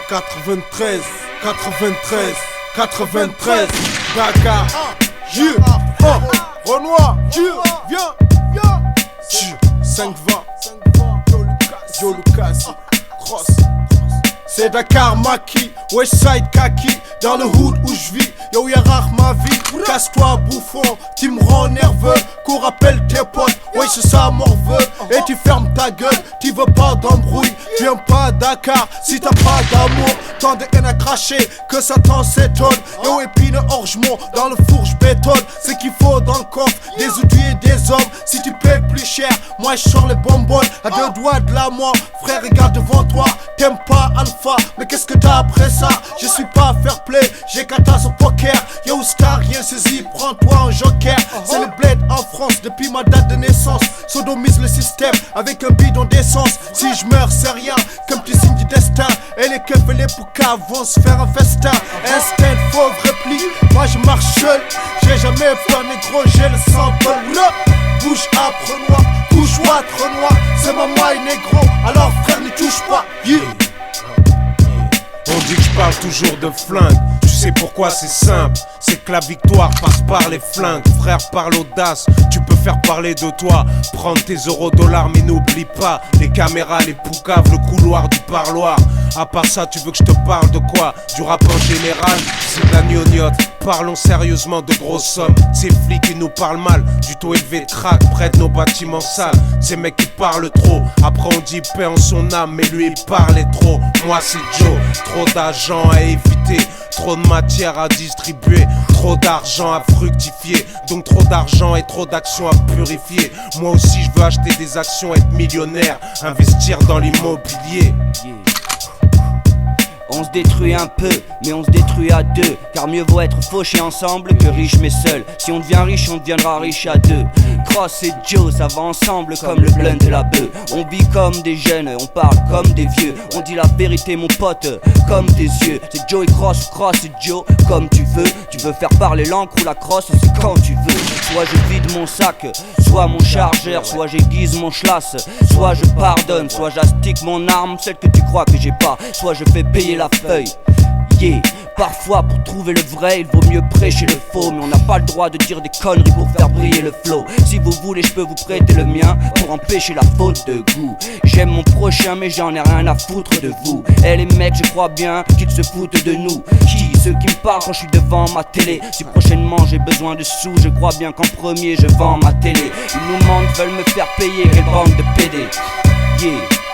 93, 93, Dakar, Renoir, viens, 5-20, Joe Lucas, Cross. C'est Dakar, Maki, Westside, Kaki. Dans le hood où je vis, yo y'a rare ma vie. Casse-toi bouffon, tu me rends nerveux. Qu'on rappelle tes potes, ouais c'est ça morveux. Et tu fermes ta gueule, tu veux pas d'embrouille. Viens pas à Dakar si t'as pas d'amour. Tant de haine à cracher, que Satan s'étonne. Yo épine orgemont, dans le four j'bétonne. C'est qu'il faut dans le coffre, des outils et des hommes. Si tu payes plus cher, moi je sors les bonbonnes. À 2 doigts de la mort, frère regarde devant toi. T'aimes pas Alpha, mais qu'est-ce que t'as après ça? Je suis pas fair play, j'ai kata au poker. Yo star, rien saisi, prends-toi un joker. C'est le bled en France depuis ma date de naissance. Sodomise le système avec un bidon d'essence. Si je meurs c'est rien, comme petit signe du destin. Et les keufs et les poucas vont se faire un festin. Instinct, fauve, repli, moi je marche seul. J'ai jamais peur négro, j'ai le sang bleu. Bouge âpre noir, couche ouatre noir. C'est ma maille négro, alors frère n'y touche pas, yeah. On dit que je parle toujours de flingue. Tu sais pourquoi c'est simple, c'est que la victoire passe par les flingues. Frère, par l'audace, tu peux faire parler de toi. Prendre tes $, mais n'oublie pas les caméras, les poucaves, le couloir du parloir. À part ça, tu veux que je te parle de quoi? Du rap en général, c'est de la gnognotte. Parlons sérieusement de grosses sommes. Ces flics qui nous parlent mal, du taux élevé de crack près de nos bâtiments sales. Ces mecs qui parlent trop, après on dit paix en son âme, mais lui il parlait trop. Moi c'est Joe, trop d'argent à éviter, trop de matière à distribuer, trop d'argent à fructifier, donc trop d'argent et trop d'actions à purifier. Moi aussi je veux acheter des actions, être millionnaire, investir dans l'immobilier. On se détruit un peu, mais on se détruit à deux. Car mieux vaut être fauché ensemble que riche mais seul. Si on devient riche, on deviendra riche à deux. Cross et Joe, ça va ensemble comme le blunt et la bœuf. On vit comme des jeunes, on parle comme des vieux. On dit la vérité mon pote, comme tes yeux. C'est Joe et Cross, Cross et Joe, comme tu veux. Tu veux faire parler l'encre ou la crosse, c'est quand tu veux. Soit je vide mon sac, soit mon chargeur, soit j'aiguise mon schlass. Soit je pardonne, soit j'astique mon arme, celle que tu crois que j'ai pas. Soit je fais payer la feuille. Yeah. Parfois pour trouver le vrai il vaut mieux prêcher le faux. Mais on n'a pas le droit de dire des conneries pour faire briller le flow. Si vous voulez je peux vous prêter le mien pour empêcher la faute de goût. J'aime mon prochain mais j'en ai rien à foutre de vous. Et les mecs je crois bien qu'ils se foutent de nous. Qui? Ceux qui me parlent quand je suis devant ma télé. Si prochainement j'ai besoin de sous, je crois bien qu'en premier je vends ma télé. Ils nous mentent, veulent me faire payer, quelle bande de PD. Yeah.